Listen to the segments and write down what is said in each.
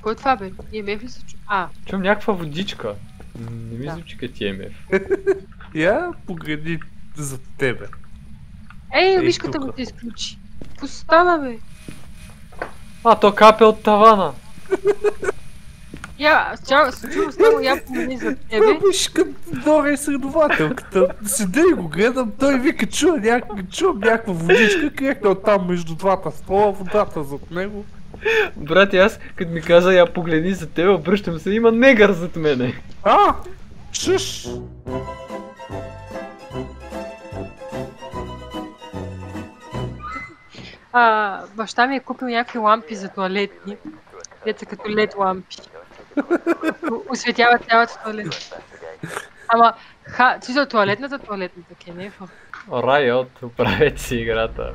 Кой е това, бе? EMF ли се чу? Чувам някаква водичка. Не ми звучи като EMF. Я погледни за тебе. Ей, мишката му те изключи. Постана, бе. То капе от тавана. Чувам само я помени за тебе. Мишка, Дора е следователката. Седя и го гледам, той вика, чувам някаква водичка, крехна оттам между двата стола, водата зад него. Брат, аз като ми каза я погледни за тебе, обръщам се, има негър зад мене. Шуш! Баща ми е купил някакви лампи за туалетни. Деца като лед лампи. Осветяват цялата туалетна. Ама, за туалетната, Кенефа. Riot, оправете си играта.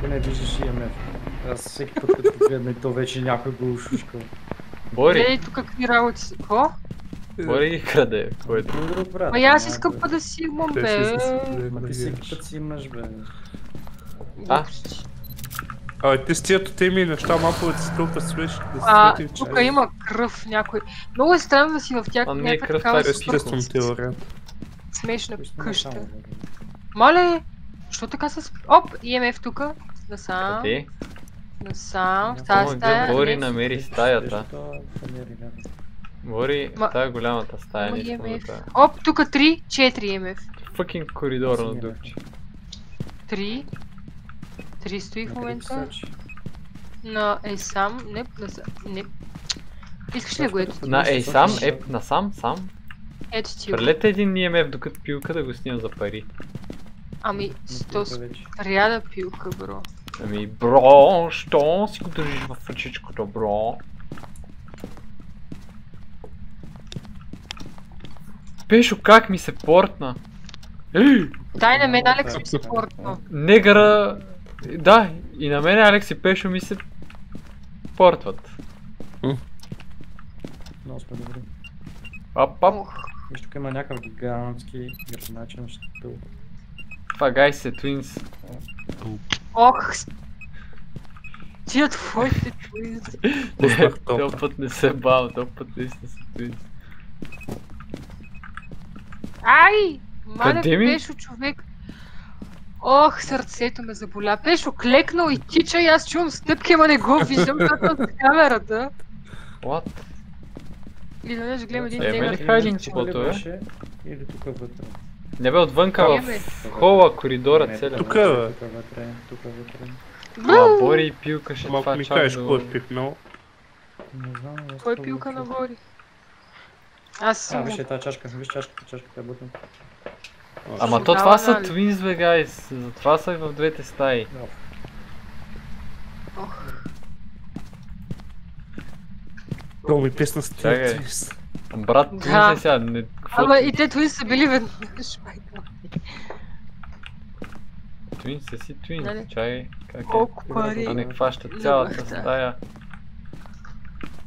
Ти не виждаш EMF. Аз всеки път като гледна и то вече някой го ушушкал. Бори! Гледай тук какви работи са. Какво? Бори ги краде, което. Аз искам па да си имам, бе. Ма ти всеки път си имаш, бе. Ти с тия теми неща малко да си толкова свеж, да си свети, че... Тук има кръв някой. Много е странно да си в тях някаква такава естествено теория. смешна къща. Моля, що така с... Оп, EMF тука. Насам. Насам, в тази стая. Бори намери стаята. Бори, тая голямата стая, не искам да тая. Оп, тука 3, 4 EMF. Фъкинг коридора на дупче. 3 стои в момента. На Ейсам, не. Искаш ли го ето? На Ейсам, насам, сам. Ето ти. Прелете един EMF докато пилка да го снимам за пари. Ами, 100 ряда пилка, бро. Ами, бро, що си го държиш в ръчичкото, бро? Пешо, как ми се портна? Дай на мен, Алекс, ми се портна. Негъра... Да, и на мен Алекс и Пешо ми се портват. Много сме добри. Ап. Виж, тук има някакъв гигантски гръбначен щитъл. Това гайс е Twins. Ох! Тия твоите Twins. Този път не се бавам, този път наистина са Twins. Ай! Маля, Пешо, човек. Ох, сърцето ме заболя. Пешо клекнал и тича и аз чувам стъпки, ама не го виждам с камерата. What? И да не гледам един негър. негър. Хайдинг чипото е? Или тук вътре? Не бе, отвънка в хола, коридора целия. Тук е, бе. Тук вътре. Бори и пилка ще това чак до... Малко ми кажеш кой е пипнал. Не знам, кой пилка на Бори? Аз съм... виж тази чашка, виж чашката е бутна. Ама то това са Twins, бе, гайс. Затова са и в двете стаи. Много ми песна с тия Twins. Брат, Twins е сега, не... Ама и те Twins са били веднъж, Twins е си Twins, чай, как е? Колко пари? А не хваща цялата стая.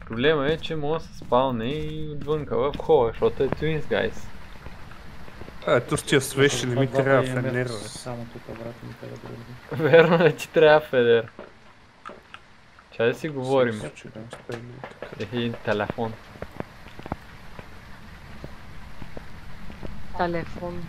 Проблема е, че може да се спалне и отвънка в хола, защото е Twins, гайс. Ето с тия свещи не ми трябва фенер, бе. Само тук, брат, ми трябва да... Верно не ти трябва федер. Чай да си говорим. Един телефон. Телефон.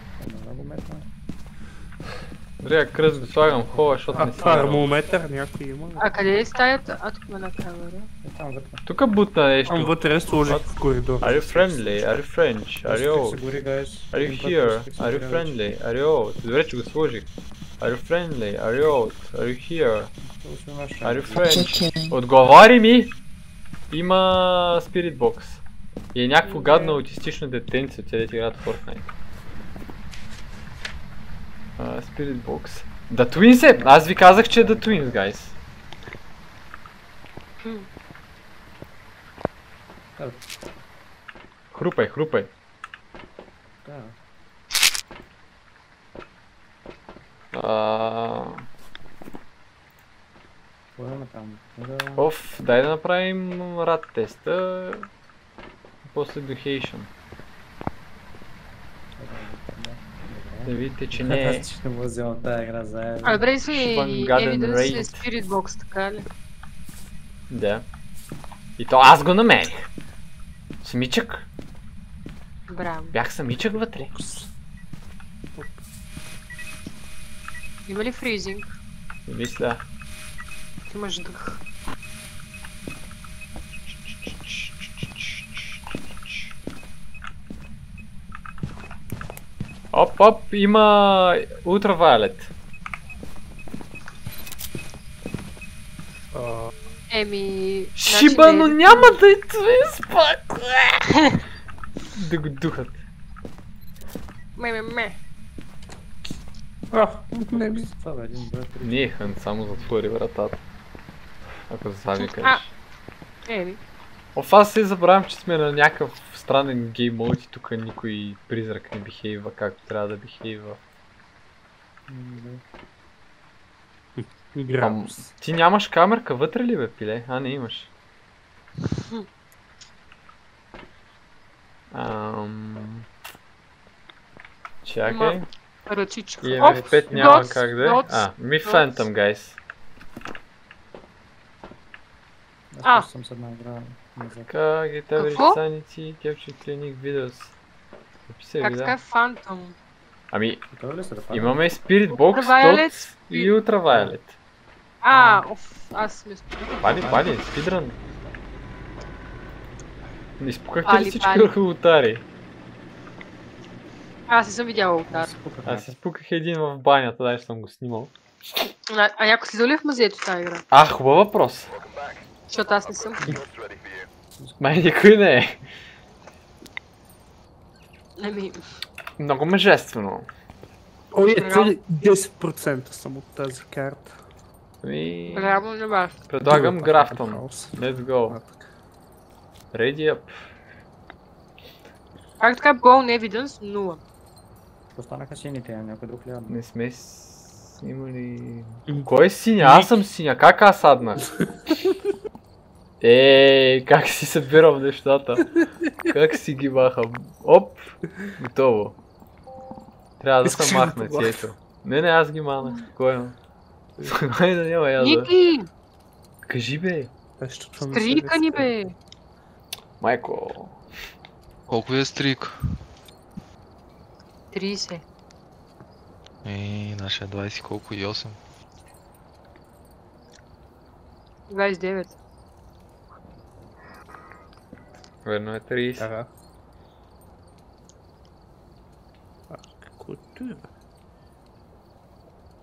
Добре, кръст го слагам в хола, защото не си вярвам. Термометър някой има. А къде е стаята? Тук има на камера. Там вътре. Тук бутна нещо. Там вътре сложих в коридора. Are you friendly? Are you French? Are you old? Are you here? Are you friendly? Are you old? Добре, че го сложих. Are you friendly? Are you old? Are you here? Are you French? Отговори ми! Има Spirit Box. И е някакво гадно аутистично детенце, те да ти играят Fortnite. Spirit Box. The Twins е! Аз ви казах, че е The Twins, guys. Хрупай. Оф, дай да направим рад теста. После Education. Да видите, че не е... Ще му вземам тази игра заедно. А добре ли си Evidence Spirit Box, така ли? Да. И то аз го намерих. Самичък. Браво. Бях самичък вътре. Има ли фризинг? Не мисля. Имаш дъх. Оп, има ултравайолет. Еми... Шиба, но няма да е твист пак. Да го духат. Ме. Не ми. Това бе, 1, 2, 3. Не е хън, само затвори вратата. Ако за това ми кажеш. Еми. Аз се забравям, че сме на някакъв странен гейм мод и тук никой призрак не бихейва както трябва да бихейва. Ти нямаш камерка вътре ли бе, пиле? А, не имаш. Чакай. Ръчичка. EMF5 няма как да е. Ми Phantom, guys. Аз съм с една игра. Как е табри саници, кепче клиник видеос. Как така е Фантом? Ами, имаме Spirit Box, Tots и Ultraviolet. Аз сме Пали, спидран. Не изпукахте ли всички лутари? Аз не съм видяла лутар. Аз изпуках един в банята, даже съм го снимал. А някой слизал ли в мазето тази игра? Хубав въпрос. Защото аз не съм. Май никой не е. Много мъжествено. Ой, цели 10% съм от тази карта. Браво на вас. Предлагам Графтон. Let's go. Ready up. Как така Bone Evidence 0? Останаха сините, някой друг ли? Не сме имали... Кой е синя? Аз съм синя, как аз саднах? Как си събирам нещата? Как си ги махам? Оп! Готово. Трябва да съм махнати, ето. Не, аз ги махнах, спокойно. Спокойно, няма я да... Ники! Кажи бе! Стрика ни бе! Майко! Колко е стрик? 30. Нашия 20 колко и 8? 29. Верно е 30. Ага. Какво е?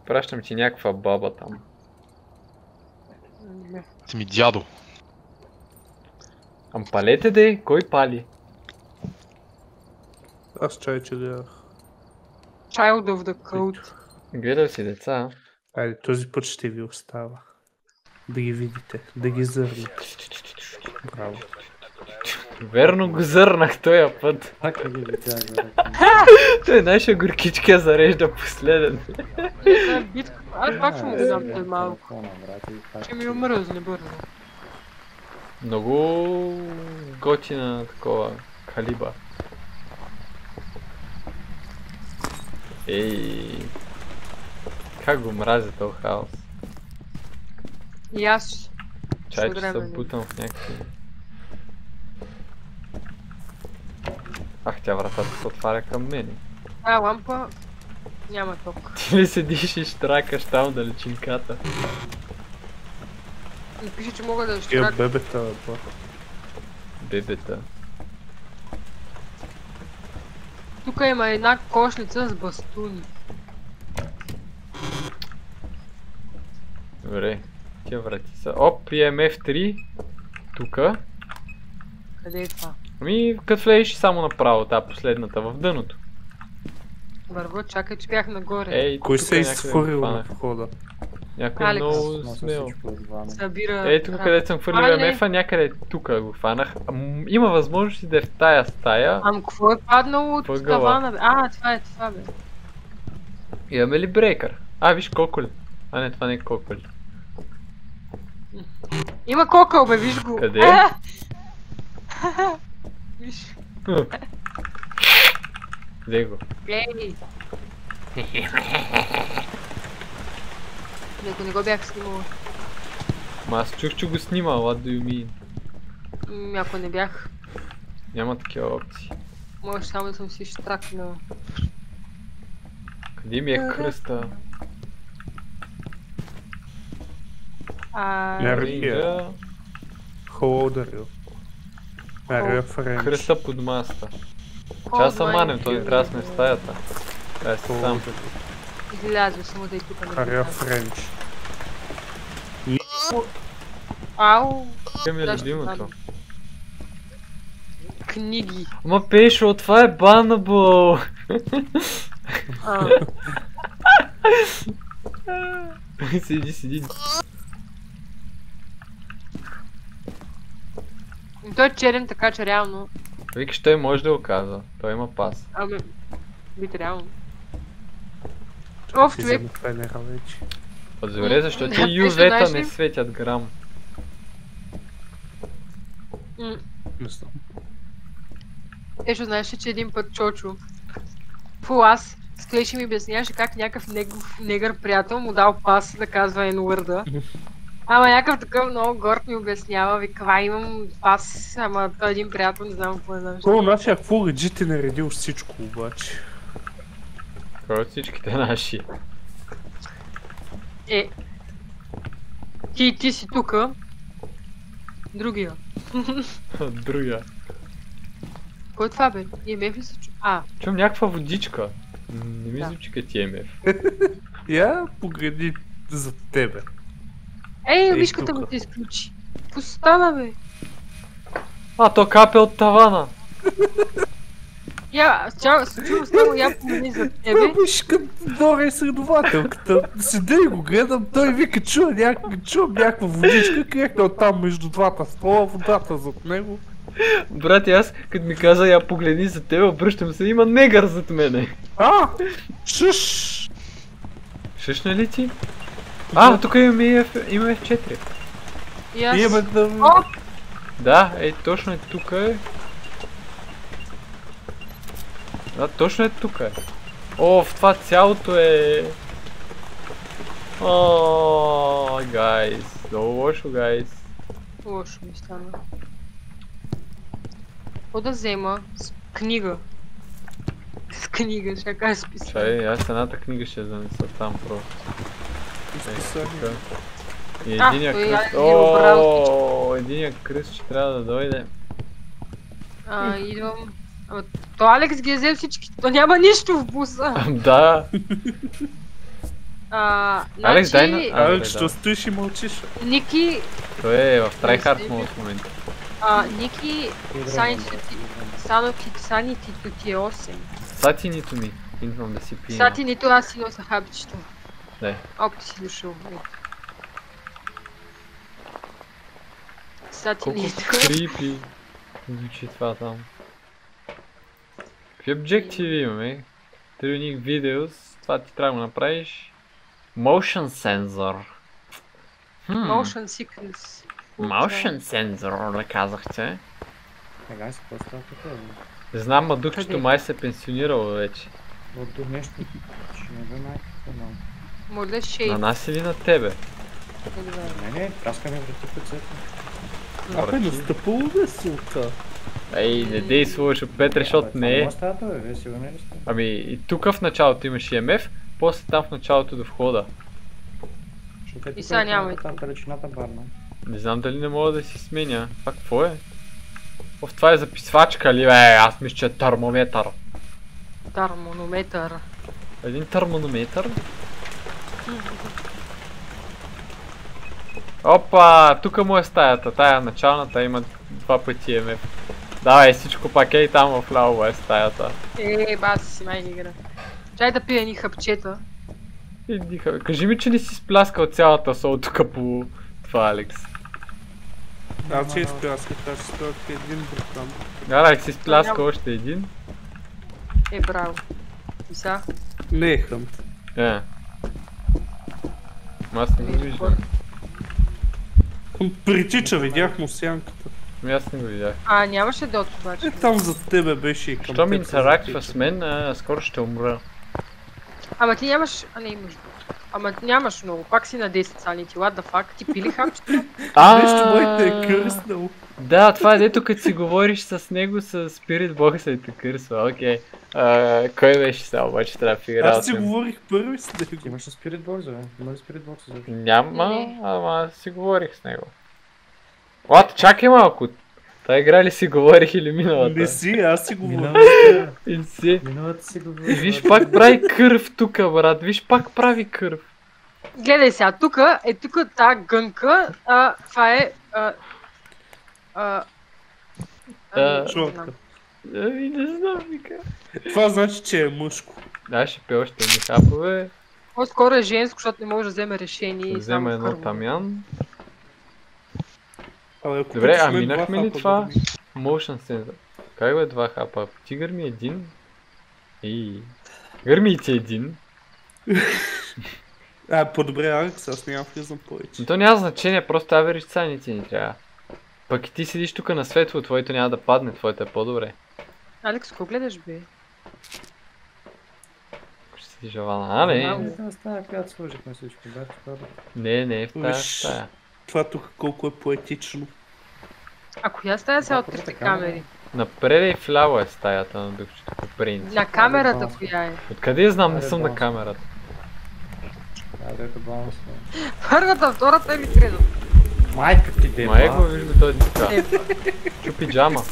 Пращам ти някаква баба там. Ти ми дядо. Палете де, кой пали? Аз че гледах. Child of the Code. Гледал си деца. Айде, този път ще ви остава. Да ги видите, да ги зърнете. Браво. Верно го зърнах този път. Как ги видях, Той нашия горкичка зарежда последен. Аз пак ще му го дам той малко. Ще ми омръзне бързо. Много готина такова калиба. Как го мразя този хаос. И аз. Чай, че се бутам в някакви... Тя вратата се отваря към мене. Лампа... Няма ток. Ти ли седиш и штракаш там на личинката? Не пише, че мога да штракам. Бебета, бе. Бебета. Тук има една кошница с бастуни. Добре. Тия врати са... Оп, EMF3. Тука. Къде е това? Като влезеш само направо, тази последната, в дъното. Върво, чакай, че бях нагоре. Кой се изхвърил на входа? Някой много смел. Събира... Тук където съм хвърлил EMF-а, някъде тук го хванах. Има възможност да е в тая стая. Какво е паднало от тавана бе? Това бе. Имаме ли брейкър? Виж коколи. Не, това не е коколи. Има кокъл бе, виж го. Къде? Виж. Дай го. Ако не го бях снимала. Ма аз чух, че го снима, what do you mean? Ако не бях, Няма такива опции. може само да съм си штракнала. Къде ми е кръста? Ринджа. Hello there. Are you French? Кръста под маста. Ча се манем, той не трябва да сме в стаята. Трябва да си сам. Излязва само да и тук. Are you French? Ау! Кое ми е любимото? Книги. Ама Пешо, това е банабъл! Седи. Той е черен, така че реално. Викаш, той може да го казва. Той има пас. Ами, вид реално. Оф, човек. Добре, защото ти ювета не светят грам. Ешо, знаеш ли, че един път Чочо Фулас стоеше и ми обясняваше как някакъв негър приятел му дал пас да казва N-word-а. Ама някакъв такъв много горд ми обяснява, вика, имам пас, ама той един приятел, не знам какво е знам. Кой нашия какво реджи ти наредил всичко обаче? Кой от всичките наши? Ти си тука. Другия. Другия. Кой е това бе? EMF ли се чу? Чувам някаква водичка. Не ми звучи като EMF. Я погледни за тебе. Виж като го те изключи. Постана бе. То капе от тавана. Чувам само я помени за тебе. Виж като Дора е следователката. Седа и го гледам, той вика чувам някаква водичка, крехна оттам между двата стола, водата зад него. Брат, аз като ми каза я погледни за тебе, обръщам се, има негър зад мене. Шуш! Шушна ли ти? Тук имаме F4. Имаме да... Да, точно е тук е. Да, точно е тук е. В това цялото е... Гайс. Много лошо, гайс. Лошо ми стана. Какво да взема? С книга. С книга, ще кажа списък. Чай, аз едната книга ще занеса там просто. И единия кръст... Единия кръст ще трябва да дойде. Идвам. Ама то Алекс ги е взел всички, то няма нищо в буса. Да. Алекс, дай на... Алекс, що стоиш и мълчиш? Ники... Той е в трайхард мод в момента. Ники... Санитито ти е 8. Сатинито ми. Идвам да си пием. Сатинито аз си нося хабичето. Дай. Ти си дошъл. Колко крипи звучи това там. Какви обжективи имаме? Trionic Videos, това ти трябва да направиш. Motion Sensor. Motion Sickness. Motion Sensor, да казахте. Сега си по-става така. Не знам, Мадукчето май се е пенсионирало вече. От нещо, ще не бе майката Може да е шейд. На нас или на тебе? Не, праскаме врати по цвета. Настъпало да султа. Не дей слушай, Петре, защото не е. Вие сигурно ли сте? И тук в началото имаш EMF, после там в началото до входа. И сега няма и далечината барна. Не знам дали не мога да си сменя. Това какво е? Това е записвачка ли бе? Аз мисля, че е термометър. Термонометър. Един термонометър? Опа! Тук му е стаята. Тая началната има 2 пъти EMF. Давай, всичко пак и там в ляво е стаята. Баси си май игра. Чай да пия ни хъпчета. Кажи ми, че не си спляскал цялата сол тук по това, Алекс. Аз че изплясках, аз ще стоя един братан. Алекс си спляска още един. Браво. И са? Не е хъмт. Аз не го виждам. Притича, видях му сянката. Аз не го видях. Нямаше дот обаче. Там зад тебе беше и към теб. Щом интерактва с мен, скоро ще умра. Ама ти нямаш... не имаш. Ама нямаш много, пак си на 10 санити, what the fuck, ти пили хапчето? Нещо моите е кърснал. Да, това е дето като си говориш с него с Spirit Box и те кърсва, окей. Кой беше сега, обаче трябва да фигура. Аз си говорих първи с него. Имаш ли Spirit Box, бе? Има ли Spirit Box? Няма, Не. ама си говорих с него. Лат, чакай малко. Та игра ли си говорих или миналата? Не си, аз си говоря. И си. Миналата си го И виж пак прави кърв тука, брат. Виж пак прави кърв. Гледай сега, тука е тази гънка, това е... не знам. Ами не знам, вика. Това значи, че е мъжко. Да, ще пия още едни хапове. По-скоро е женско, защото не може да вземе решение и Взема само едно кърво. тамян. Ако Добре, купиш а мен минахме два ли хапа, това? да ми- Motion sensor. Как бе 2 хапа? Тигър ми един. Гърми и ти един. По-добре, Алекс, аз няма влизам повече. Но то няма значение, просто average санити ни трябва. Пък и ти седиш тук на светло, твоето няма да падне, твоето е по-добре. Алекс, какво гледаш, бе? Ако ще седиш Авана, а не? Да, стая, която сложихме всичко, бе. Не, в тая Виж. стая. Това тук колко е поетично. А коя стая са от просто трите камера. камери? Напред и вляво е стаята на духчето, по принцип. На камерата коя е? Откъде я знам, не Аре, съм на баланс. камерата. Да, ето баланс. Първата, втората или третата? Майка ти деба. Майко, виж го той тука. Е, Чупи джама.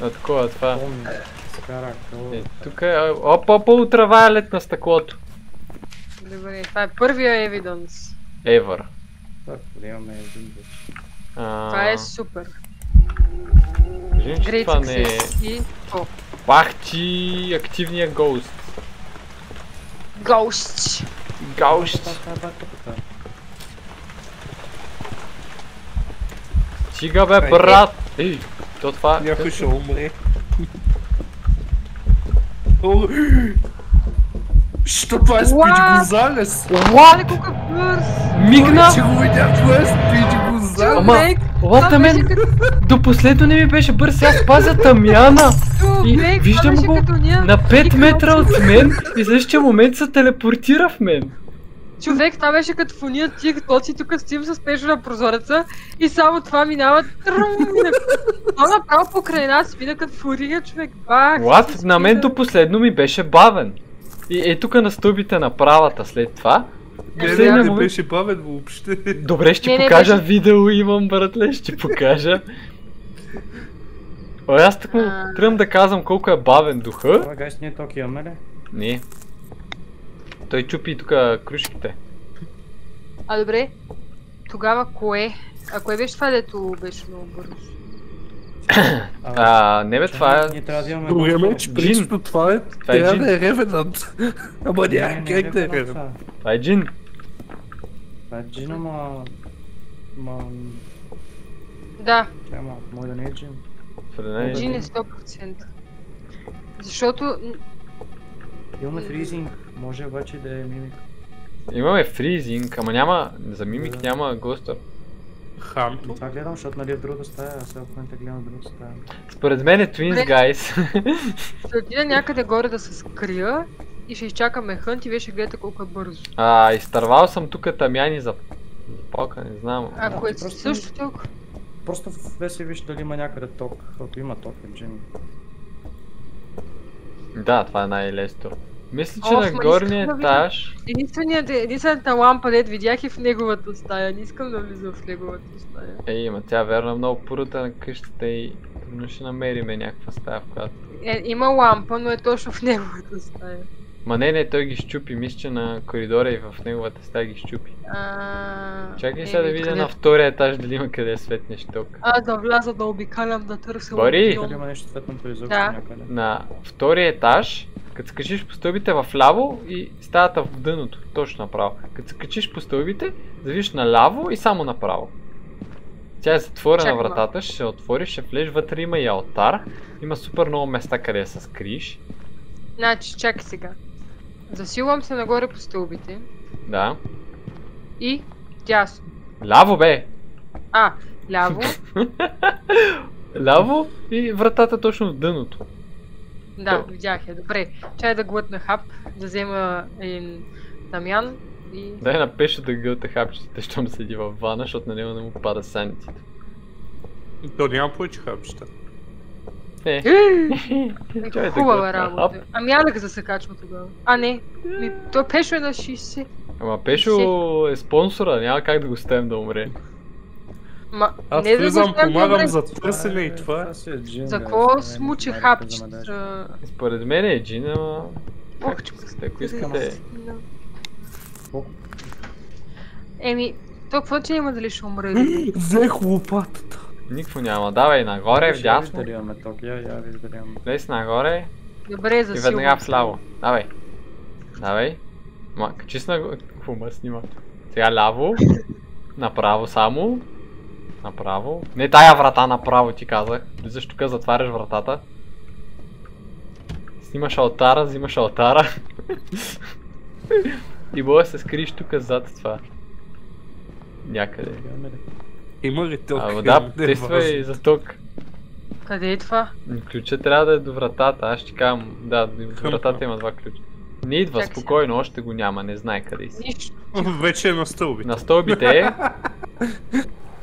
А такова, това. Помни, скара, Тук е, опа, трава е лед на стъклото. добре, това е първия евиданс. Ever. Да имаме един вече. Това е супер. Кажи, че Great това не е... success. И... О, Пахчи активния гоуст. Ghost. Гоуст. Стига бе, брат! Ей, то това... Някой ще умре. О, що това е Спиди What? Гонзалес? Лале, колко е бърз! Мигна! Че го видях, това е Спиди Гонзалес. Ама, Човек, лата това мен, беше като- до последно не ми беше бърз, аз пазя Тамяна и човек, виждам това беше го като ние. на 5 И метра като- от мен и в същия момент се телепортира в мен. Човек, това беше като в уния тиктоци, тук стоим с пешо на прозореца и само това минава. Това направо покрай нас мина като фурия, човек. Бах! Лат, на мен до последно ми беше бавен. И е тук на стълбите на правата след това. Не, Последния не момент- беше бавен въобще. Добре, ще Не, покажа беше- видео, имам, братле, ще покажа. О, аз така тръгвам да казвам колко е бавен духа. Това гайс, ние токи имаме ли? Не. Той чупи тук крушките. А добре, тогава кое? А кое беше това, дето беше много бързо? Не бе, това е... Ние трябва да имаме... Добре, ме, че принципно това е... Това е Трябва джин. да е Ревенант. Ама няма как да е Ревенант. Това е джин. Това е джин, ама... Да, Може да не е джин. Френе. Джин е 100%. Защото... Имаме фризинг, може обаче да е мимик. Имаме фризинг, ама няма... За мимик няма гостър. Ханто. Това гледам, защото нали в другата стая, аз сега в момента гледам в другата стая. Според мен е Twins, Добре. guys. Ще отида някъде горе да се скрия и ще изчакаме хънт и вие ще гледате колко е бързо. Изтървал съм тук тамяни за палка, не знам. Ако е ти просто- също толкова... Просто в веси виж дали има някъде ток. Ако има ток е джин. Да, това е най-лесто. Мисля, че Ох, на ма горния искам да етаж... Единствената лампа, дед видях и в неговата стая. Не искам да влизам в неговата стая. Ма тя верно е много порута на къщата и трудно ще намериме някаква стая, в която... Има лампа, но е точно в неговата стая. Ма не, той ги щупи, мисля, че на коридора и в неговата стая ги щупи. Чакай сега да видя на втория етаж дали има къде светнеш ток. Да вляза да обикалям да търся Бори! лапион. Дали има нещо светното изобщо Да. някъде? На втория етаж, като се качиш по стълбите в ляво и стаята в дъното, точно направо. Като се качиш по стълбите, завиш наляво и само направо. Тя е затворена Чакай вратата, ще се отвори, ще влезеш, вътре има и алтар. Има супер много места къде да се скриеш. Значи, чакай сега. Засилвам се нагоре по стълбите Да. и дясно. Ляво бе! Ляво. Ляво и вратата точно в дъното. Да, видях я. Добре. Чай да глътна хап, да взема един тамян И... Дай на Пешо да гълта хапчетите, щом седи във вана, защото на него не му пада санитито. То няма повече хапчета. Хубава работа. Ами Алекс да се качва тогава. А не, той Пешо е на 60. Ама Пешо е спонсора, няма как да го оставим да умре. Аз влизам, помагам за търсене и това. За какво смучи хапчета? Според мен е джин, ама... Ох, че ако искате... Еми, то какво че има дали ще умре? Взех лопатата. Никакво няма. Давай нагоре, вдясно. Виж дали имаме ток, я виж дали имаме. Влез нагоре Добре, и засилвам. веднага вляво. Давай. Давай. Ма, качи нагоре. Какво ма снима? Сега ляво. Направо само. Направо. Не тая врата направо ти казах. Влизаш тук, затваряш вратата. Снимаш алтара, взимаш алтара. И мога да се скриеш тук зад това. Някъде. Има ли ток? А, да, тествай и за ток. Къде е това? Ключът трябва да е до вратата, аз ще казвам, да, до вратата има два ключа. Не идва, Чакай спокойно, още го няма, не знае къде си. Нищо. Вече е на стълбите. На стълбите е.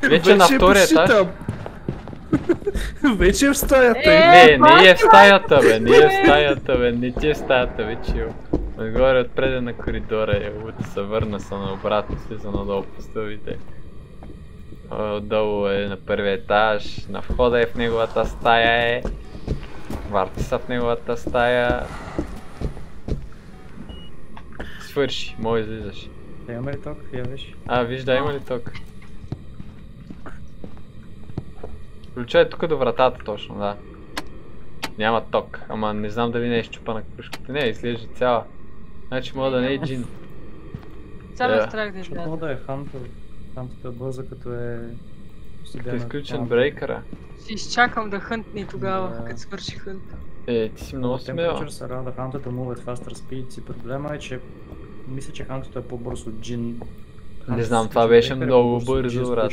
Вече на втория етаж. Вече е в стаята. Не е в стаята, бе, не е в стаята, бе, не ти е в стаята, бе, чил. Отгоре отпреде на коридора е, се върна се наобратно, слиза надолу по стълбите. Отдолу е на първия етаж, на входа е в неговата стая е. Варти са в неговата стая. Свърши, мой излизаш. Имаме ли ток? Я виж. Виж, има ли ток? Ключа е тук до вратата точно, да. Няма ток, ама не знам дали не е щупана кружката. Не, изглежда цяла. Значи мога да не е джин. Само страх да Защото изгледа. мога да е хантър. Хантър е бърза като е... Ще изключен брейкъра. Ще изчакам да хънтне тогава, Да. като свърши хънт. Ти си много смела. Temperature са рада, хантата move at faster speed. Проблема е, че мисля, че хантата е по-бърз от джин. Не знам, това беше много бързо, брат.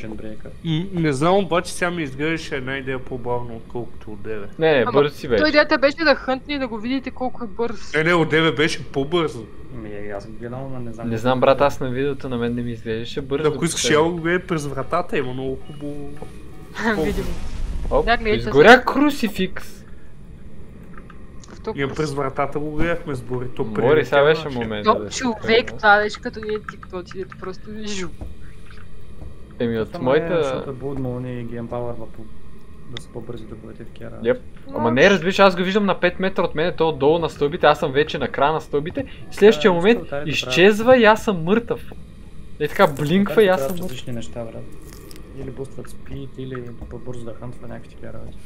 Не знам, обаче сега ми изглеждаше една идея по-бавно, отколкото от 9. Не, Ама, бързо си Той беше. идеята беше да хънтне и да го видите колко е бърз. Не, от 9 беше по-бързо. Аз съм гледал, но не знам. Не знам, брат, аз на видеото на мен не ми изглеждаше бързо. Ако искаш я го гледа през вратата, има много хубаво. Видимо. Оп, Да, гледайте изгоря крусификс. Ние през вратата го гледахме с Борито. Бори, сега беше момент. То човек, това беше като ние тиктоци, дето просто жу. Еми от Защото моята... е Blood Moon и ги емпауърва да са по-бързи да бъдете в кера. Еп. Ама не, разбираш, аз го виждам на 5 метра от мен, то отдолу на стълбите, аз съм вече на края на стълбите. И в следващия момент изчезва и аз съм мъртъв. И така блинква и аз съм мъртъв. Различни неща, брат. Или бустват спид, или по-бързо да хантва някакви такива работи.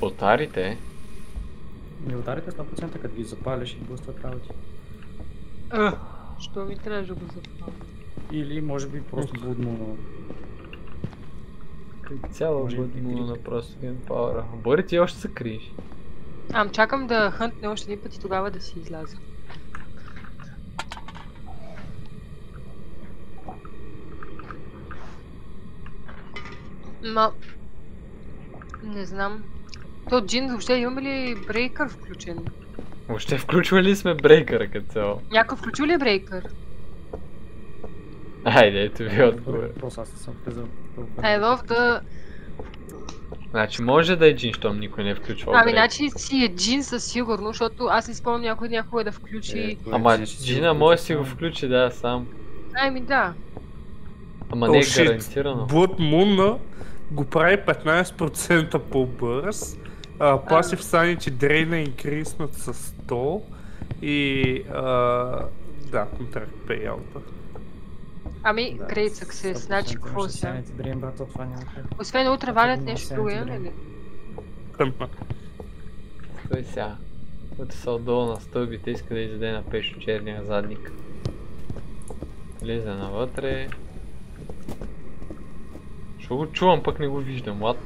Отарите? Ударите 100%, като ги запалиш и бустват работи. Що ми трябваше да го запомня? Или може би просто будно. Цяло Може и бъдно на просто геймпауъра. Бори, ти още се криеш. Чакам да хънтне още един път и тогава да си изляза. Не знам. То джин, въобще имаме ли брейкър включен? Въобще включвали ли сме брейкъра като цяло? Някой включва ли е брейкър? Айде, ето ви отговор. Просто аз не съм влизал. I love the... Значи може да е джин, щом никой не е включвал брейкър. значи си е джин със сигурно, защото аз не спомням някой някога да включи... Ама джина може да си го включи, да, сам. Да. Ама не е гарантирано. Blood Moon го прави 15% по-бърз. Passive Sanity Drain е инкриснат с 100 и да, контракт payout. Great success, значи какво сега? Дрейн, брат, това няма. Освен утре валят нещо друго, имаме ли? Хънтна. Той сега. Който са отдолу на стълбите, иска да изяде на Пешо черния задник. Влезе навътре. Ще го чувам, пък не го виждам, лад.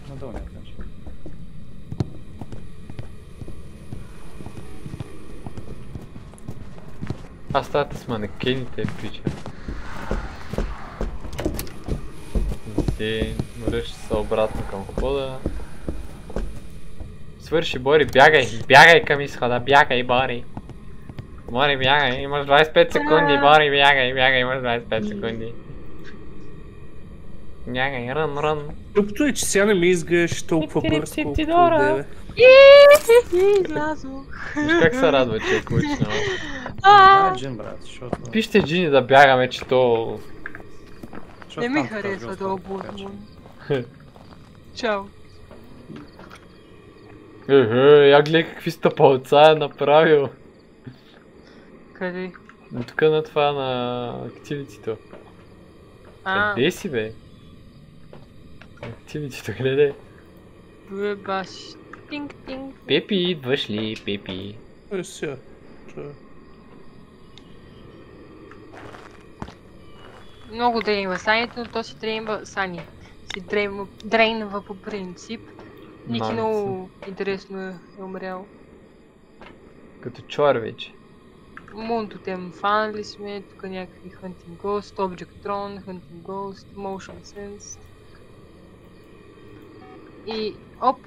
Надолу някакъв начин. Аз стата с манекените, пича. Ден, връща се обратно към входа. Свърши, Бори, бягай! Бягай към изхода, бягай, Бори! Мори, бягай, имаш 25 секунди, Мори, бягай, имаш 25 секунди. Бягай, рън. Тъпто е, че сега не ми изглеждаш толкова бърз, колкото деве. Излязох. Виж как се радва, че е кучнал. Това е джин, брат, защото... Пишете Джини да бягаме, че то... Не ми харесва да оборвам. Чао. Я гледай какви стъпалца е направил. Къде? Тук на това, на активитито. Къде си, бе? Активитито, гледай. Бе, баш. Тинг. Пепи, идваш ли, Пепи? Сега. Много дрейнва Саните, но то си дрейнва Сани. Си дрейнва по принцип. Ники много интересно е умрял. Като чор вече. Мунто тем фанали сме, тук някакви Hunting Ghost, Object Tron, Hunting Ghost, Motion Sense. И оп!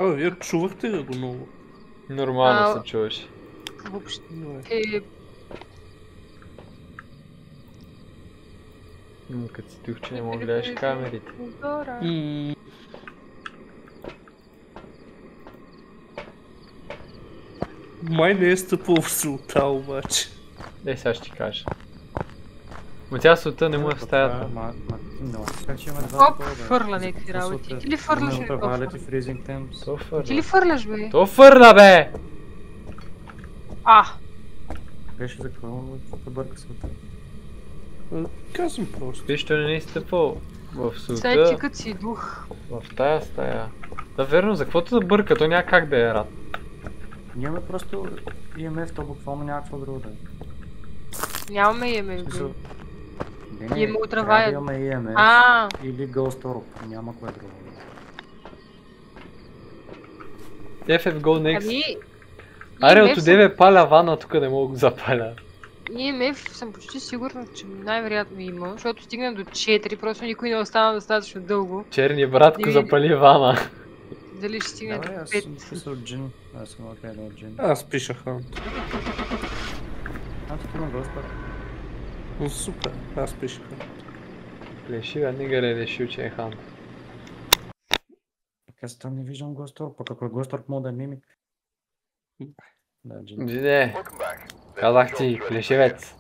Вие чувахте ли го много? Нормално се чуваш. Въобще. Като си тук, че не мога да гледаш камерите. Май не е стъпал в султа обаче. Сега ще ти кажа. Но тя султа не му е в стаята. Оп, фърля някакви работи. Ти ли фърляш, бе? Ти ли фърляш, бе? То фърля, бе! Беше за какво бърка света? Казвам просто. Виж, той не е стъпал в султа. Сега ти като си дух. В тая стая. Да, верно, за каквото да бърка, то няма как да е рад. Нямаме просто EMF, то буквално някакво друго да е. Нямаме EMF, бе. Имаме отравая. Имаме EMF или Ghost Orb, няма кое друго. FF Go Next. Аре, от одеве паля вана, тук не мога да го запаля. EMF съм почти сигурна, че най-вероятно има, защото стигна до 4, просто никой не остана достатъчно дълго. Черни братко запали вана. Дали ще стигне до 5? Аз съм писал джин, аз съм отгледал джин. Аз пиша Хант. Тук има Ghost Orb. Супер, аз пиша Хант. Лешива нига ли решил, че е Хант. Аз там не виждам Ghost Orb, пък ако е Ghost Orb мога да е мимик. Да, джин. Джине, казах ти, плешивец.